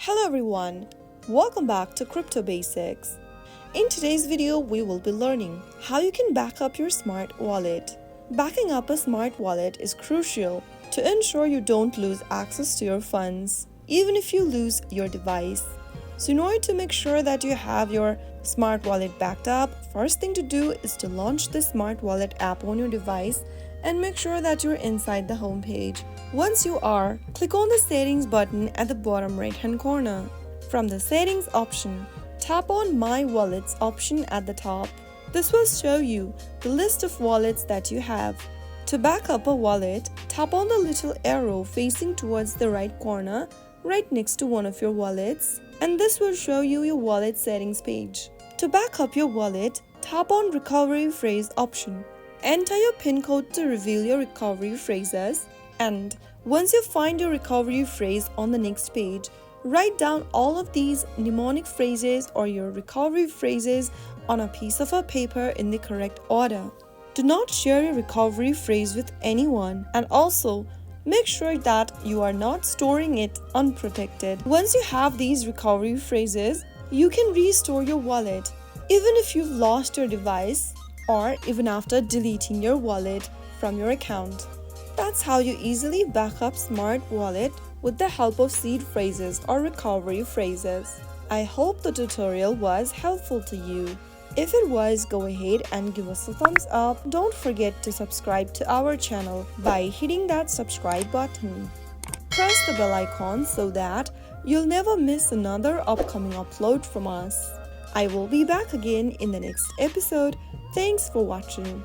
Hello everyone, welcome back to Crypto Basics. In today's video, we will be learning how you can back up your smart wallet. Backing up a smart wallet is crucial to ensure you don't lose access to your funds, even if you lose your device. So in order to make sure that you have your smart wallet backed up, first thing to do is to launch the smart wallet app on your device and make sure that you're inside the home page. Once you are, click on the settings button at the bottom right hand corner. From the settings option, tap on My Wallets option at the top. This will show you the list of wallets that you have. To back up a wallet, tap on the little arrow facing towards the right corner right next to one of your wallets, and this will show you your wallet settings page. To back up your wallet, tap on Recovery Phrase option. Enter your PIN code to reveal your recovery phrases, and once you find your recovery phrase on the next page, write down all of these mnemonic phrases or your recovery phrases on a piece of paper in the correct order. Do not share your recovery phrase with anyone, and also make sure that you are not storing it unprotected. Once you have these recovery phrases, you can restore your wallet even if you've lost your device or even after deleting your wallet from your account. That's how you easily back up smart wallet with the help of seed phrases or recovery phrases. I hope the tutorial was helpful to you. If it was, go ahead and give us a thumbs up. Don't forget to subscribe to our channel by hitting that subscribe button. Press the bell icon so that you'll never miss another upcoming upload from us. I will be back again in the next episode. Thanks for watching.